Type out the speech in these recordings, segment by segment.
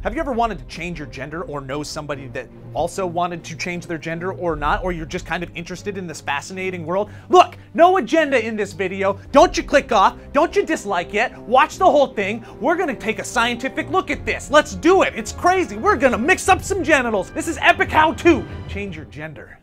Have you ever wanted to change your gender or know somebody that also wanted to change their gender or not, or you're just kind of interested in this fascinating world? Look, no agenda in this video. Don't you click off. Don't you dislike yet. Watch the whole thing. We're gonna take a scientific look at this. Let's do it. It's crazy. We're gonna mix up some genitals. This is epic how-to. Change your gender.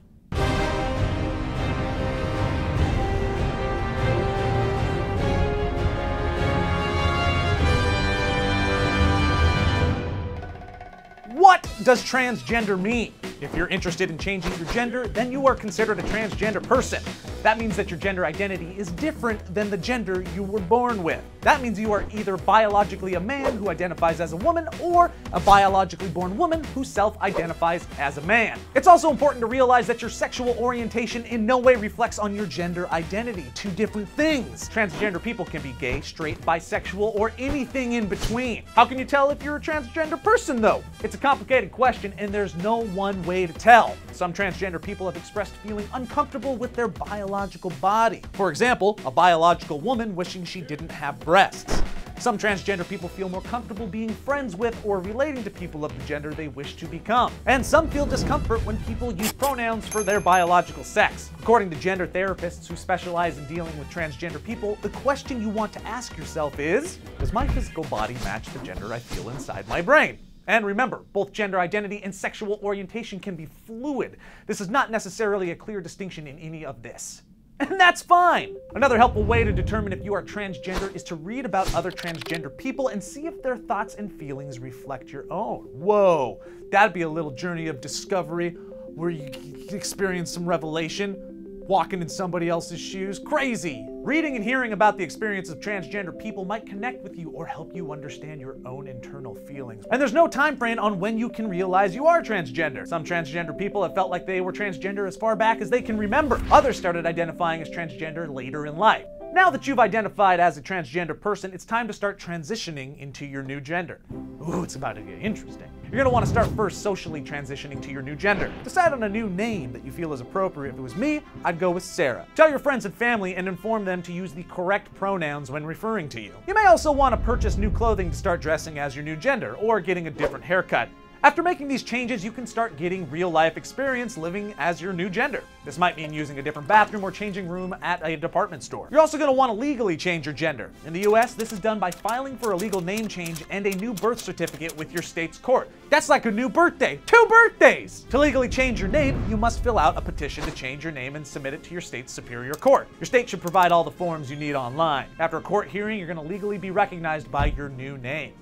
What does transgender mean? If you're interested in changing your gender, then you are considered a transgender person. That means that your gender identity is different than the gender you were born with. That means you are either biologically a man who identifies as a woman or a biologically born woman who self-identifies as a man. It's also important to realize that your sexual orientation in no way reflects on your gender identity. Two different things. Transgender people can be gay, straight, bisexual, or anything in between. How can you tell if you're a transgender person though? It's a complicated question and there's no one way to tell. Some transgender people have expressed feeling uncomfortable with their biological body. For example, a biological woman wishing she didn't have breasts. Some transgender people feel more comfortable being friends with or relating to people of the gender they wish to become. And some feel discomfort when people use pronouns for their biological sex. According to gender therapists who specialize in dealing with transgender people, the question you want to ask yourself is, does my physical body match the gender I feel inside my brain? And remember, both gender identity and sexual orientation can be fluid. This is not necessarily a clear distinction in any of this. And that's fine! Another helpful way to determine if you are transgender is to read about other transgender people and see if their thoughts and feelings reflect your own. Whoa, that'd be a little journey of discovery where you experience some revelation. Walking in somebody else's shoes. Crazy! Reading and hearing about the experience of transgender people might connect with you or help you understand your own internal feelings. And there's no time frame on when you can realize you are transgender. Some transgender people have felt like they were transgender as far back as they can remember. Others started identifying as transgender later in life. Now that you've identified as a transgender person, it's time to start transitioning into your new gender. Ooh, it's about to get interesting. You're gonna wanna start first socially transitioning to your new gender. Decide on a new name that you feel is appropriate. If it was me, I'd go with Sarah. Tell your friends and family and inform them to use the correct pronouns when referring to you. You may also wanna purchase new clothing to start dressing as your new gender, or getting a different haircut. After making these changes, you can start getting real-life experience living as your new gender. This might mean using a different bathroom or changing room at a department store. You're also going to want to legally change your gender. In the US, this is done by filing for a legal name change and a new birth certificate with your state's court. That's like a new birthday. 2 birthdays! To legally change your name, you must fill out a petition to change your name and submit it to your state's superior court. Your state should provide all the forms you need online. After a court hearing, you're going to legally be recognized by your new name.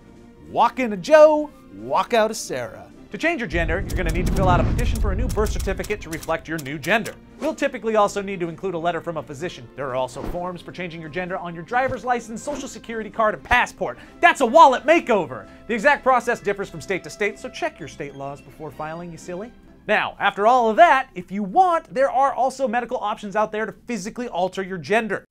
Walk in a Joe, walk out a Sarah. To change your gender, you're going to need to fill out a petition for a new birth certificate to reflect your new gender. You'll typically also need to include a letter from a physician. There are also forms for changing your gender on your driver's license, social security card, and passport. That's a wallet makeover! The exact process differs from state to state, so check your state laws before filing, you silly. Now, after all of that, if you want, there are also medical options out there to physically alter your gender.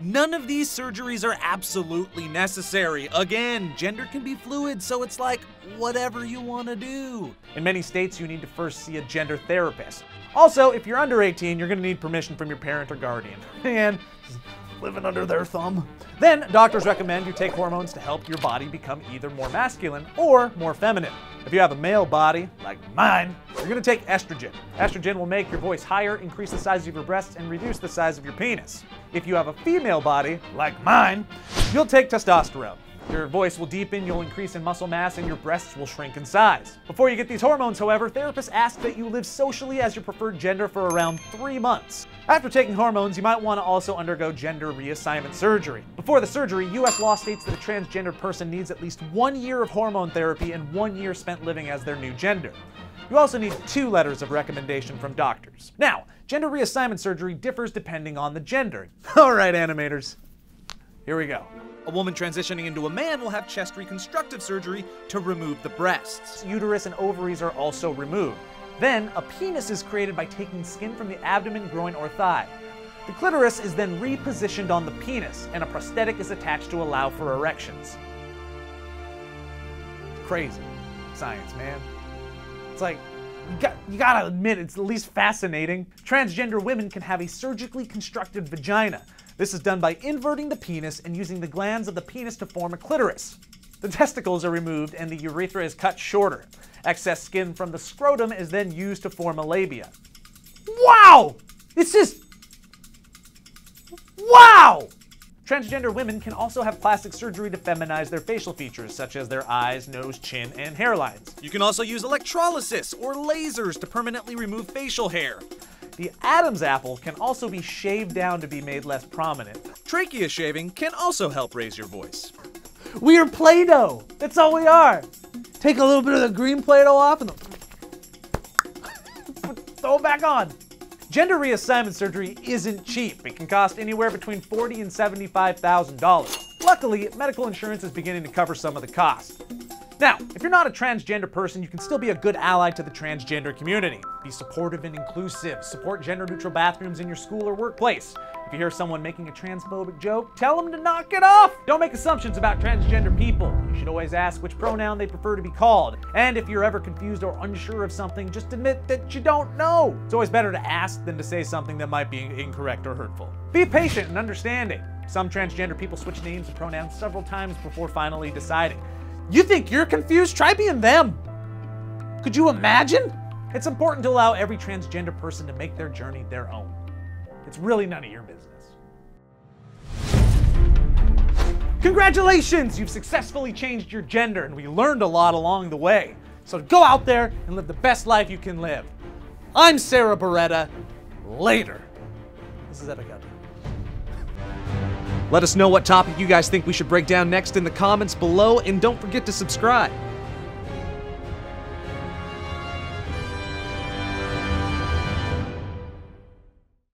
None of these surgeries are absolutely necessary. Again, gender can be fluid, so it's like whatever you want to do. In many states, you need to first see a gender therapist. Also, if you're under 18, you're going to need permission from your parent or guardian. And living under their thumb. Then, doctors recommend you take hormones to help your body become either more masculine or more feminine. If you have a male body, like mine, you're going to take estrogen. Estrogen will make your voice higher, increase the size of your breasts, and reduce the size of your penis. If you have a female body, like mine, you'll take testosterone. Your voice will deepen, you'll increase in muscle mass, and your breasts will shrink in size. Before you get these hormones, however, therapists ask that you live socially as your preferred gender for around 3 months. After taking hormones, you might want to also undergo gender reassignment surgery. Before the surgery, US law states that a transgender person needs at least 1 year of hormone therapy and 1 year spent living as their new gender. You also need 2 letters of recommendation from doctors. Now, gender reassignment surgery differs depending on the gender. Alright, animators, here we go. A woman transitioning into a man will have chest reconstructive surgery to remove the breasts. Uterus and ovaries are also removed. Then, a penis is created by taking skin from the abdomen, groin, or thigh. The clitoris is then repositioned on the penis, and a prosthetic is attached to allow for erections. Crazy science, man. It's like, you gotta admit, it's at least fascinating. Transgender women can have a surgically constructed vagina. This is done by inverting the penis and using the glands of the penis to form a clitoris. The testicles are removed and the urethra is cut shorter. Excess skin from the scrotum is then used to form a labia. Wow! It's just... wow! Transgender women can also have plastic surgery to feminize their facial features, such as their eyes, nose, chin, and hairlines. You can also use electrolysis or lasers to permanently remove facial hair. The Adam's apple can also be shaved down to be made less prominent. Trachea shaving can also help raise your voice. We are Play-Doh. That's all we are. Take a little bit of the green Play-Doh off and throw it back on. Gender reassignment surgery isn't cheap. It can cost anywhere between $40,000 and $75,000. Luckily, medical insurance is beginning to cover some of the cost. Now, if you're not a transgender person, you can still be a good ally to the transgender community. Be supportive and inclusive. Support gender-neutral bathrooms in your school or workplace. If you hear someone making a transphobic joke, tell them to knock it off! Don't make assumptions about transgender people. You should always ask which pronoun they prefer to be called. And if you're ever confused or unsure of something, just admit that you don't know. It's always better to ask than to say something that might be incorrect or hurtful. Be patient and understanding. Some transgender people switch names and pronouns several times before finally deciding. You think you're confused? Try being them. Could you imagine? It's important to allow every transgender person to make their journey their own. It's really none of your business. Congratulations! You've successfully changed your gender, and we learned a lot along the way. So go out there and live the best life you can live. I'm Sarah Beretta. Later. This is epic. Let us know what topic you guys think we should break down next in the comments below, and don't forget to subscribe.